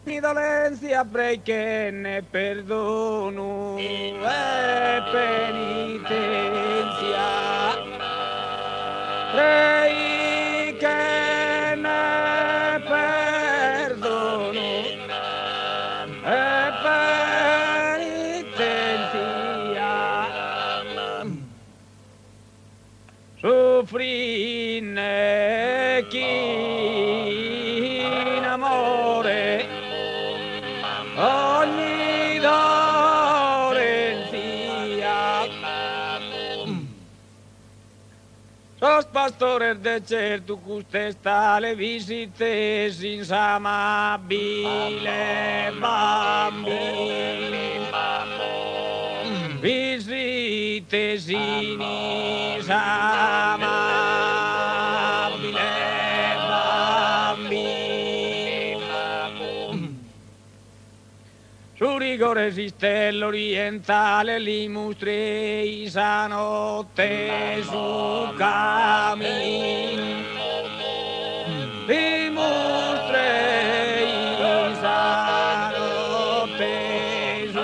Mi dolencia che ne perdono e penitenza. Prei che ne perdono e penitenza. Soffrine chi in amore ogni dolenzia. Sos pastores de certo custe le visite sin amabile bambini. Visite sin amabile bambini. Su rigore esiste l'orientale, li mostri sanotte su cammino. Li mostri sanotte su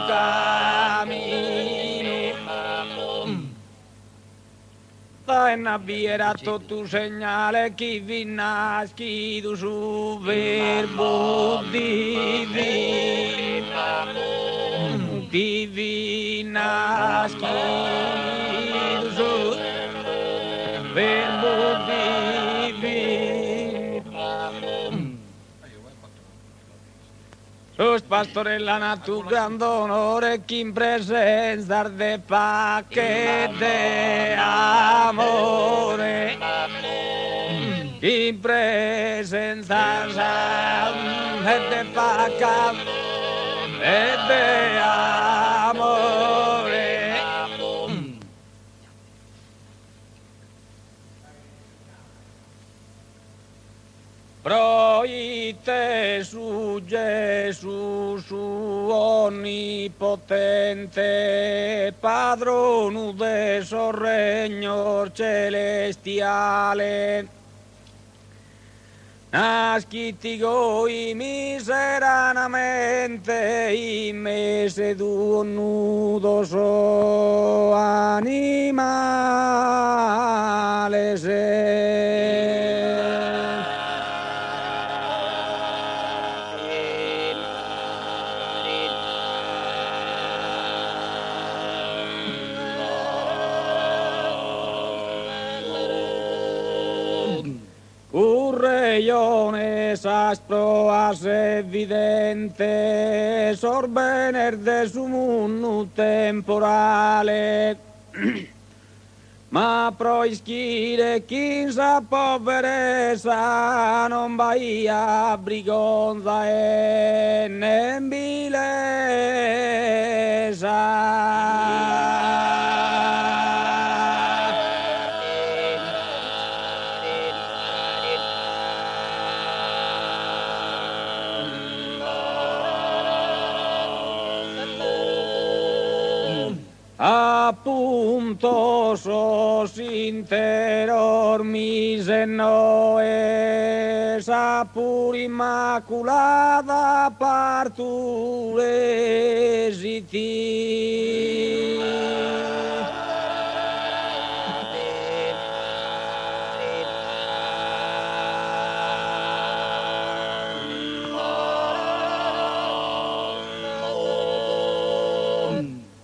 cammino. Da nabbierato tu segnale chi vi nasci su verbo divino. Divina su verbo divino. Sos pastorella natu gran onore chi in presenza de pacche de amore. In presenza de pacca e de amore. Proite su Gesù, su onnipotente, padrone de so regno celestiale. Nasciti goi miseranamente in mese du nudo so animale se. Urreiones asproas evidente, sorbener de su mundu temporale. Ma proischire chi sa poveresa non vaia brigonza e nembilesa. Appunto sos interior mise noesa pur immaculada parturesiti.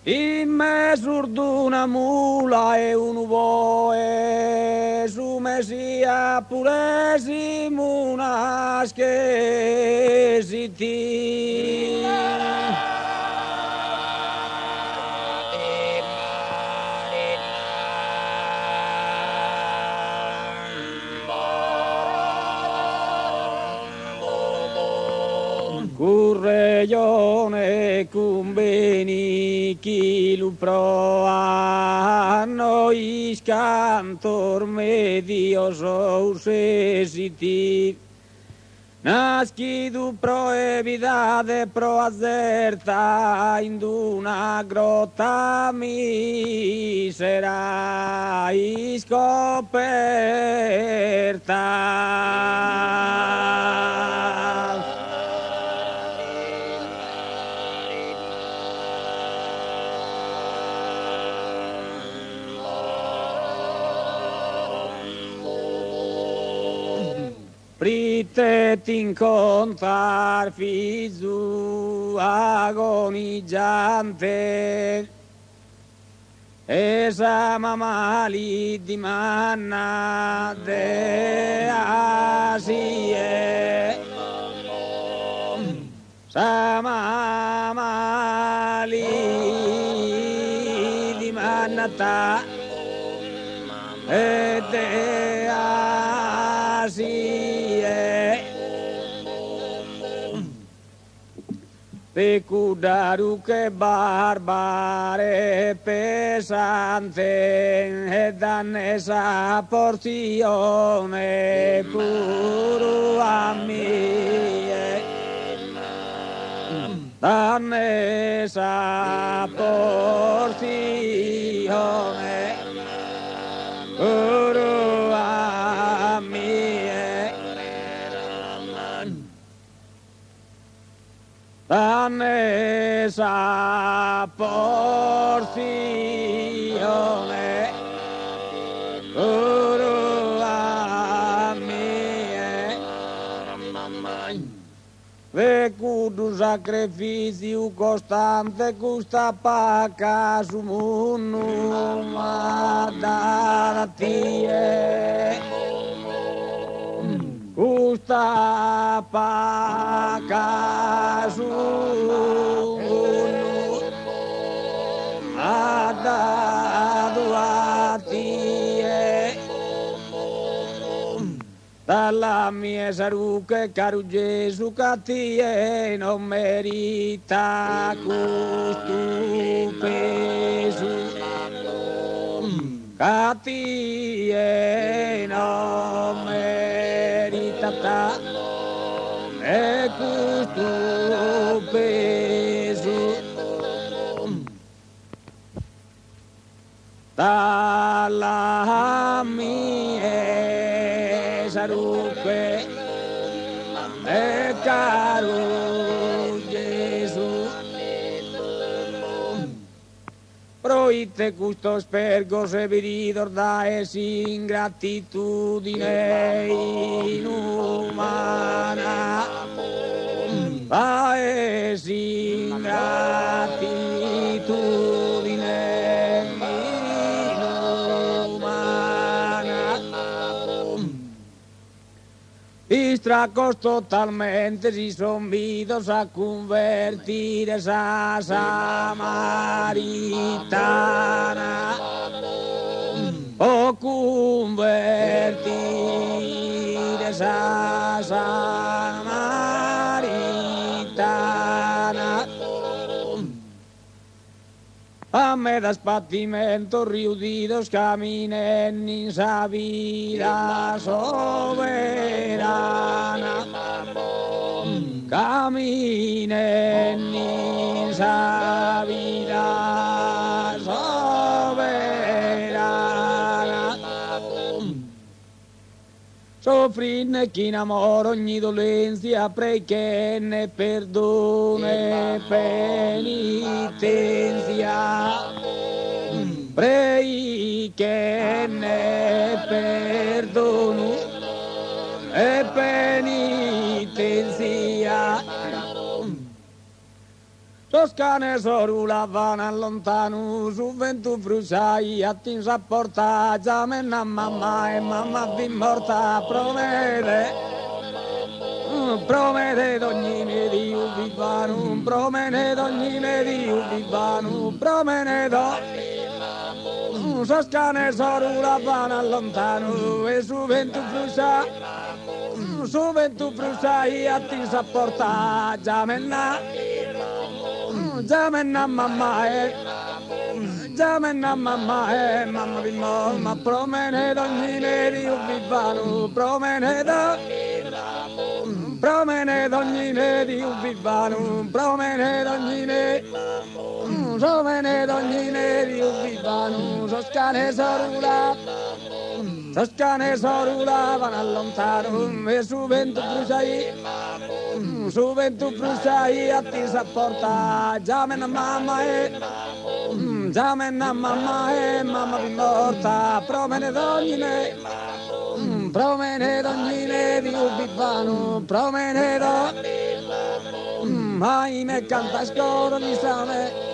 In mesur d'una mula e un boe, su mesia puresimo naschesiti. Curreione cumbeni chi lu proa noi cantor medio sousesiti. Nascidu proevidade pro azerta in una grotta misera scoperta. Prite t'incontrar fizu agonizzante esa mamali di manna de asie sa mamali di manna ta e de asie Pecudaru che barbare pesante e dannesa porzione puru a mie dannesa porzione puru a mie dannesa porzione puru a mie ve kudu sacrificio costante custa paca su munnu madatie custa paca su munnu madatie dalla mia saruche caro Gesù cattie non merita questo peso cattie non merita e questo peso dalla mia saruche e caro Gesù proite custo spergo se vi ricordaes ingratitudine inumana faes ingratitudine inumana Distracos totalmente si son vidos a convertir esa samaritana o convertir esa samaritana a me da sbattimento riudidos caminen in sa vida soberana caminen in sa vida soberana soffrinne chi in amore ogni dolenzia perché ne perdone penitenzia prei che ne perdono e penitenzia Toscane sorula vana lontano su ventu frusai attin sapporta giamenna mamma e mamma vi morta promete d'ogni medio vivano promete d'ogni medio vivano promete Toscane sorula vana lontano e su ventu frusai attin sapporta giamenna mamma e mamma di mamma promene d'ogni medio vivano promene d'ogni medio vivano promene d'ogni medio vivano Toscane sorula van allontano e su ventu frusai a ti sapporta giamenna mamma e Giamenna mamma e mamma vi morta, promene d'ognine, promene d'ognine di ubibano, promene d'ognine, mai me canta scoro di same.